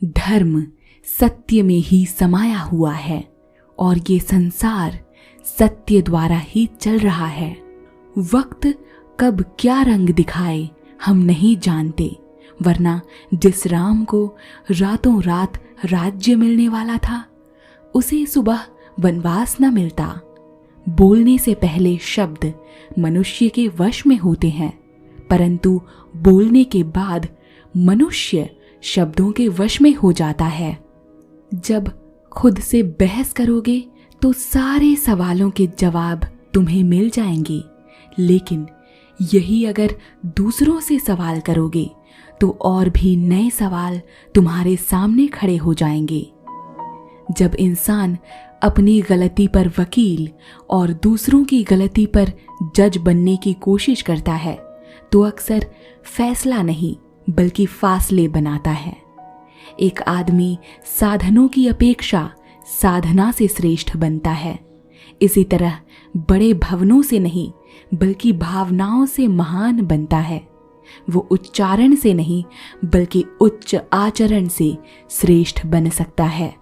धर्म सत्य में ही समाया हुआ है और ये संसार सत्य द्वारा ही चल रहा है। वक्त कब क्या रंग दिखाए हम नहीं जानते, वरना जिस राम को रातों रात राज्य मिलने वाला था उसे सुबह वनवास न मिलता। बोलने से पहले शब्द मनुष्य के वश में होते हैं, परंतु बोलने के बाद मनुष्य शब्दों के वश में हो जाता है। जब खुद से बहस करोगे तो सारे सवालों के जवाब तुम्हें मिल जाएंगे, लेकिन यही अगर दूसरों से सवाल करोगे तो और भी नए सवाल तुम्हारे सामने खड़े हो जाएंगे। जब इंसान अपनी गलती पर वकील और दूसरों की गलती पर जज बनने की कोशिश करता है तो अक्सर फैसला नहीं बल्कि फासले बनाता है। एक आदमी साधनों की अपेक्षा साधना से श्रेष्ठ बनता है। इसी तरह बड़े भवनों से नहीं बल्कि भावनाओं से महान बनता है। वो उच्चारण से नहीं बल्कि उच्च आचरण से श्रेष्ठ बन सकता है।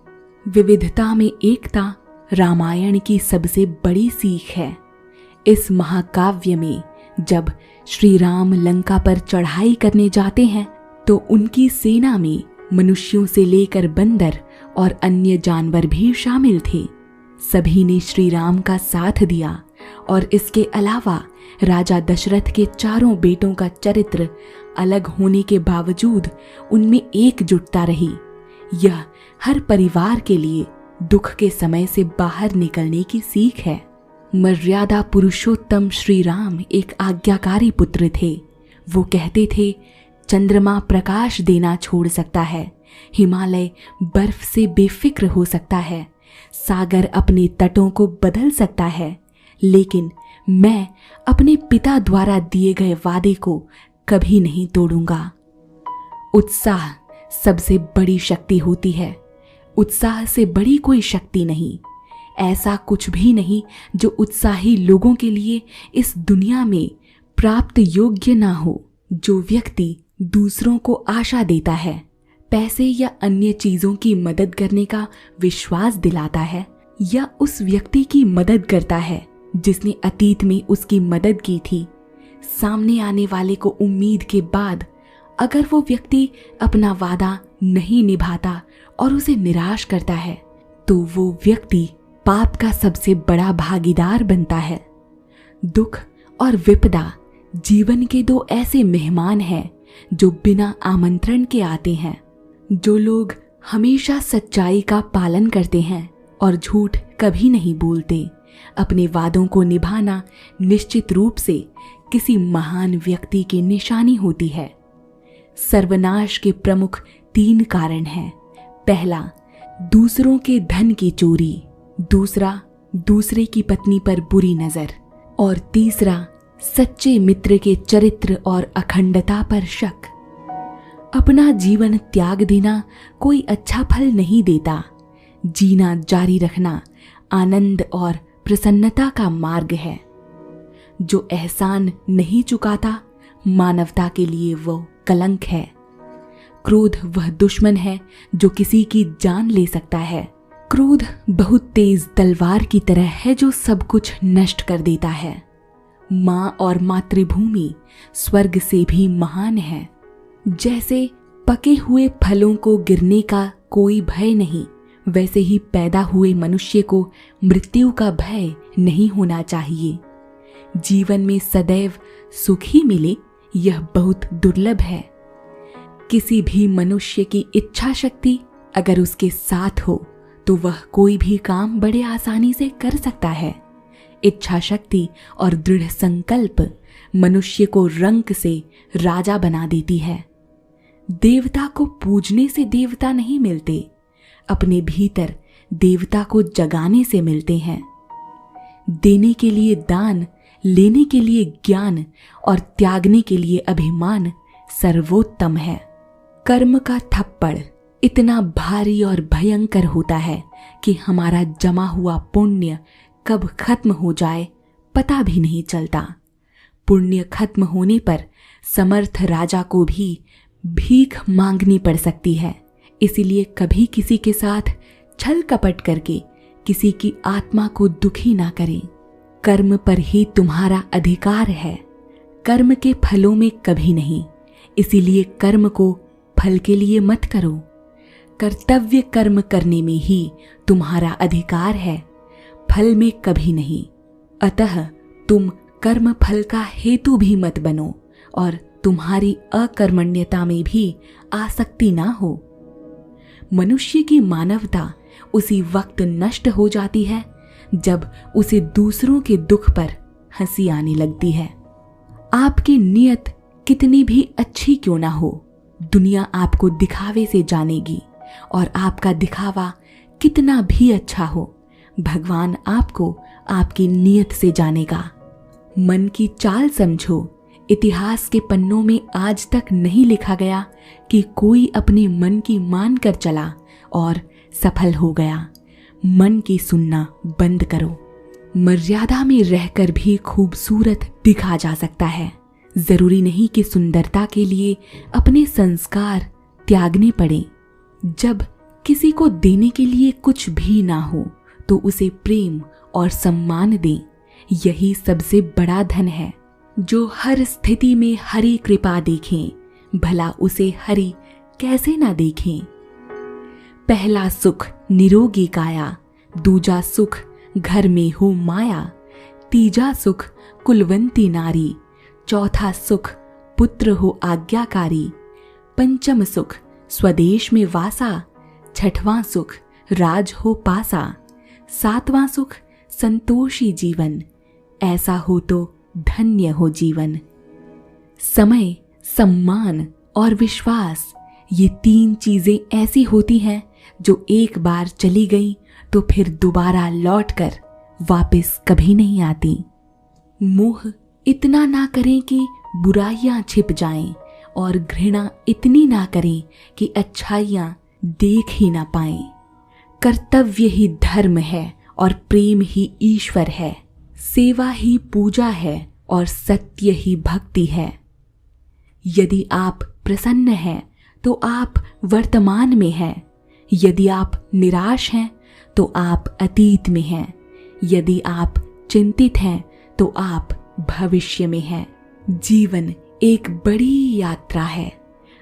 विविधता में एकता रामायण की सबसे बड़ी सीख है। इस महाकाव्य में जब श्री राम लंका पर चढ़ाई करने जाते हैं तो उनकी सेना में मनुष्यों से लेकर बंदर और अन्य जानवर भी शामिल थे। सभी ने श्री राम का साथ दिया और इसके अलावा राजा दशरथ के चारों बेटों का चरित्र अलग होने के बावजूद उनमें एकजुटता रही। यह हर परिवार के लिए दुख के समय से बाहर निकलने की सीख है। मर्यादा पुरुषोत्तम श्री राम एक आज्ञाकारी पुत्र थे। वो कहते थे, चंद्रमा प्रकाश देना छोड़ सकता है, हिमालय बर्फ से बेफिक्र हो सकता है, सागर अपने तटों को बदल सकता है, लेकिन मैं अपने पिता द्वारा दिए गए वादे को कभी नहीं तोड़ूंगा। उत्साह सबसे बड़ी शक्ति होती है। उत्साह से बड़ी कोई शक्ति नहीं। ऐसा कुछ भी नहीं जो उत्साही लोगों के लिए इस दुनिया में प्राप्त योग्य ना हो। जो व्यक्ति दूसरों को आशा देता है, पैसे या अन्य चीजों की मदद करने का विश्वास दिलाता है, या उस व्यक्ति की मदद करता है जिसने अतीत में उसकी मदद की थी, सामने आने वाले को उम्मीद के बाद अगर वो व्यक्ति अपना वादा नहीं निभाता और उसे निराश करता है तो वो व्यक्ति पाप का सबसे बड़ा भागीदार बनता है। दुख और विपदा जीवन के दो ऐसे मेहमान हैं जो बिना आमंत्रण के आते हैं। जो लोग हमेशा सच्चाई का पालन करते हैं और झूठ कभी नहीं बोलते, अपने वादों को निभाना निश्चित रूप से किसी महान व्यक्ति की निशानी होती है। सर्वनाश के प्रमुख 3 कारण हैं। पहला, दूसरों के धन की चोरी। दूसरा, दूसरे की पत्नी पर बुरी नजर। और तीसरा, सच्चे मित्र के चरित्र और अखंडता पर शक। अपना जीवन त्याग देना कोई अच्छा फल नहीं देता। जीना जारी रखना आनंद और प्रसन्नता का मार्ग है। जो एहसान नहीं चुकाता, मानवता के लिए वो कलंक है। क्रोध वह दुश्मन है जो किसी की जान ले सकता है। क्रोध बहुत तेज तलवार की तरह है जो सब कुछ नष्ट कर देता है। माँ और मातृभूमि स्वर्ग से भी महान है। जैसे पके हुए फलों को गिरने का कोई भय नहीं, वैसे ही पैदा हुए मनुष्य को मृत्यु का भय नहीं होना चाहिए। जीवन में सदैव सुख ही मिले, यह बहुत दुर्लभ है। किसी भी मनुष्य की इच्छा शक्ति अगर उसके साथ हो तो वह कोई भी काम बड़े आसानी से कर सकता है। इच्छा शक्ति और दृढ़ संकल्प मनुष्य को रंक से राजा बना देती है। देवता को पूजने से देवता नहीं मिलते, अपने भीतर देवता को जगाने से मिलते हैं। देने के लिए दान, लेने के लिए ज्ञान और त्यागने के लिए अभिमान सर्वोत्तम है। कर्म का थप्पड़ इतना भारी और भयंकर होता है कि हमारा जमा हुआ पुण्य कब खत्म हो जाए पता भी नहीं चलता। पुण्य खत्म होने पर समर्थ राजा को भी भीख मांगनी पड़ सकती है। इसीलिए कभी किसी के साथ छल कपट करके किसी की आत्मा को दुखी ना करें। कर्म पर ही तुम्हारा अधिकार है, कर्म के फलों में कभी नहीं। इसीलिए कर्म को फल के लिए मत करो। कर्तव्य कर्म करने में ही तुम्हारा अधिकार है, फल में कभी नहीं। अतः तुम कर्म फल का हेतु भी मत बनो और तुम्हारी अकर्मण्यता में भी आसक्ति ना हो। मनुष्य की मानवता उसी वक्त नष्ट हो जाती है जब उसे दूसरों के दुख पर हंसी आने लगती है। आपकी नियत कितनी भी अच्छी क्यों ना हो, दुनिया आपको दिखावे से जानेगी, और आपका दिखावा कितना भी अच्छा हो, भगवान आपको आपकी नियत से जानेगा। मन की चाल समझो। इतिहास के पन्नों में आज तक नहीं लिखा गया कि कोई अपने मन की मान कर चला और सफल हो गया। मन की सुनना बंद करो। मर्यादा में रहकर भी खूबसूरत दिखा जा सकता है। जरूरी नहीं कि सुंदरता के लिए अपने संस्कार त्यागने पड़े। जब किसी को देने के लिए कुछ भी ना हो तो उसे प्रेम और सम्मान दें। यही सबसे बड़ा धन है। जो हर स्थिति में हरि कृपा देखें, भला उसे हरि कैसे ना देखें। पहला सुख निरोगी काया, दूजा सुख घर में हो माया, तीजा सुख कुलवंती नारी, चौथा सुख पुत्र हो आज्ञाकारी, पंचम सुख स्वदेश में वासा, छठवां सुख राज हो पासा, सातवां सुख संतोषी जीवन, ऐसा हो तो धन्य हो जीवन। समय, सम्मान और विश्वास, ये तीन चीजें ऐसी होती हैं जो एक बार चली गई तो फिर दोबारा लौटकर वापस कभी नहीं आती। मोह इतना ना करें कि बुराइयां छिप जाएं, और घृणा इतनी ना करें कि अच्छाइयां देख ही ना पाएं। कर्तव्य ही धर्म है और प्रेम ही ईश्वर है। सेवा ही पूजा है और सत्य ही भक्ति है। यदि आप प्रसन्न हैं तो आप वर्तमान में हैं। यदि आप निराश हैं तो आप अतीत में हैं। यदि आप चिंतित हैं तो आप भविष्य में हैं। जीवन एक बड़ी यात्रा है।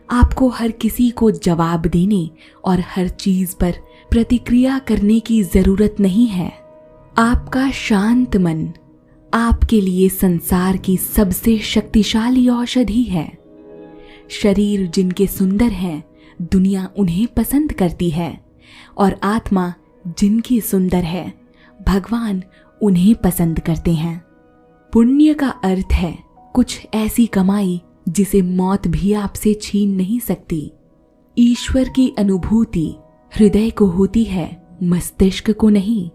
आपको हर किसी को जवाब देने और हर चीज पर प्रतिक्रिया करने की जरूरत नहीं है। आपका शांत मन आपके लिए संसार की सबसे शक्तिशाली औषधि है। शरीर जिनके सुंदर हैं, दुनिया उन्हें पसंद करती है, और आत्मा जिनकी सुंदर है, भगवान उन्हें पसंद करते हैं। पुण्य का अर्थ है कुछ ऐसी कमाई जिसे मौत भी आपसे छीन नहीं सकती। ईश्वर की अनुभूति हृदय को होती है, मस्तिष्क को नहीं।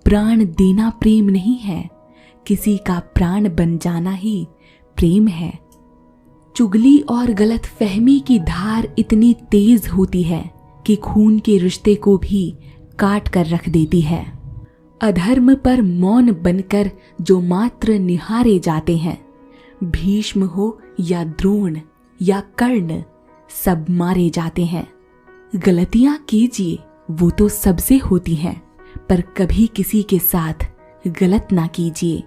प्राण देना प्रेम नहीं है, किसी का प्राण बन जाना ही प्रेम है। चुगली और गलत फहमी की धार इतनी तेज होती है कि खून के रिश्ते को भी काट कर रख देती है। अधर्म पर मौन बनकर जो मात्र निहारे जाते हैं, भीष्म हो या द्रोण या कर्ण, सब मारे जाते हैं। गलतियां कीजिए, वो तो सबसे होती हैं, पर कभी किसी के साथ गलत ना कीजिए।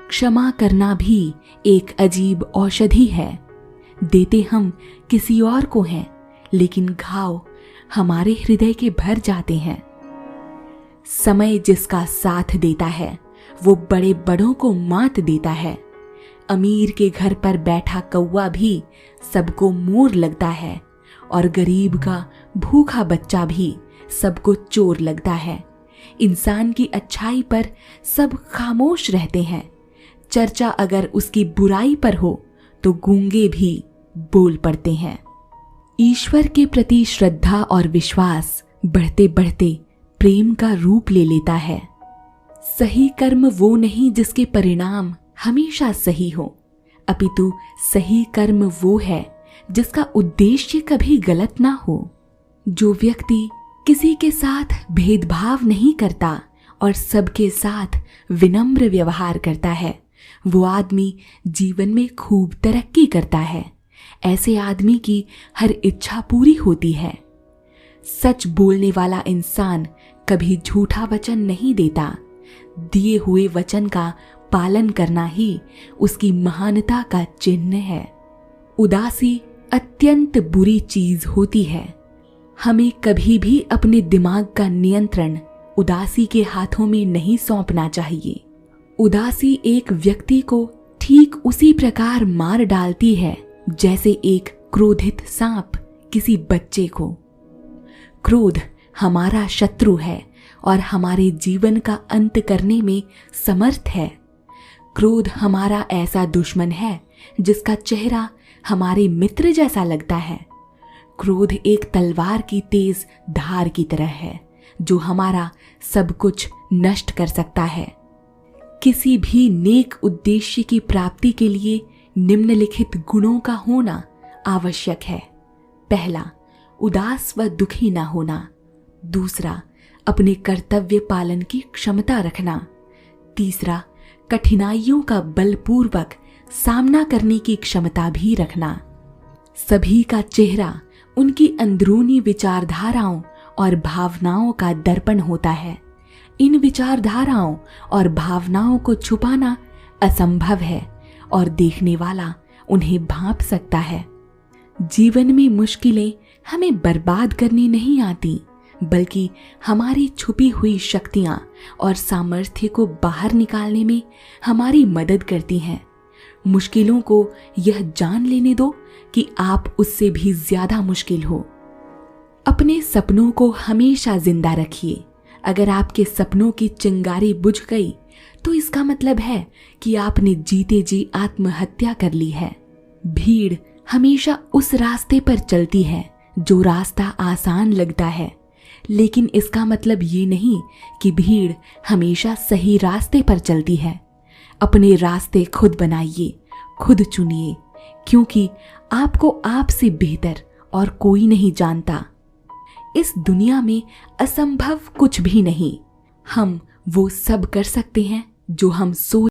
क्षमा करना भी एक अजीब औषधि है। देते हम किसी और को हैं, लेकिन घाव हमारे हृदय के भर जाते हैं। समय जिसका साथ देता है वो बड़े बड़ों को मात देता है। अमीर के घर पर बैठा कौवा भी सबको मोर लगता है, और गरीब का भूखा बच्चा भी सबको चोर लगता है। इंसान की अच्छाई पर सब खामोश रहते हैं। चर्चा अगर उसकी बुराई पर हो तो गूंगे भी बोल पड़ते हैं। ईश्वर के प्रति श्रद्धा और विश्वास बढ़ते बढ़ते प्रेम का रूप ले लेता है। सही कर्म वो नहीं जिसके परिणाम हमेशा सही हो, अपितु सही कर्म वो है जिसका उद्देश्य कभी गलत ना हो। जो व्यक्ति किसी के साथ भेदभाव नहीं करता और सबके साथ विनम्र व्यवहार करता है, वो आदमी जीवन में खूब तरक्की करता है। ऐसे आदमी की हर इच्छा पूरी होती है। सच बोलने वाला इंसान कभी झूठा वचन नहीं देता। दिए हुए वचन का पालन करना ही उसकी महानता का चिन्ह है। उदासी अत्यंत बुरी चीज होती है। हमें कभी भी अपने दिमाग का नियंत्रण उदासी के हाथों में नहीं सौंपना चाहिए। उदासी एक व्यक्ति को ठीक उसी प्रकार मार डालती है जैसे एक क्रोधित सांप किसी बच्चे को। क्रोध हमारा शत्रु है और हमारे जीवन का अंत करने में समर्थ है। क्रोध हमारा ऐसा दुश्मन है जिसका चेहरा हमारे मित्र जैसा लगता है। क्रोध एक तलवार की तेज धार की तरह है जो हमारा सब कुछ नष्ट कर सकता है। किसी भी नेक उद्देश्य की प्राप्ति के लिए निम्नलिखित गुणों का होना आवश्यक है। पहला, उदास व दुखी न होना। दूसरा, अपने कर्तव्य पालन की क्षमता रखना। तीसरा, कठिनाइयों का बलपूर्वक सामना करने की क्षमता भी रखना। सभी का चेहरा उनकी अंदरूनी विचारधाराओं और भावनाओं का दर्पण होता है। इन विचारधाराओं और भावनाओं को छुपाना असंभव है और देखने वाला उन्हें भांप सकता है। जीवन में मुश्किलें हमें बर्बाद करनी नहीं आती, बल्कि हमारी छुपी हुई शक्तियां और सामर्थ्य को बाहर निकालने में हमारी मदद करती हैं। मुश्किलों को यह जान लेने दो कि आप उससे भी ज्यादा मुश्किल हो। अपने सपनों को हमेशा जिंदा रखिए। अगर आपके सपनों की चिंगारी बुझ गई तो इसका मतलब है कि आपने जीते जी आत्महत्या कर ली है। भीड़ हमेशा उस रास्ते पर चलती है जो रास्ता आसान लगता है, लेकिन इसका मतलब ये नहीं कि भीड़ हमेशा सही रास्ते पर चलती है। अपने रास्ते खुद बनाइए, खुद चुनिए, क्योंकि आपको आपसे बेहतर और कोई नहीं जानता। इस दुनिया में असंभव कुछ भी नहीं। हम वो सब कर सकते हैं जो हम सोच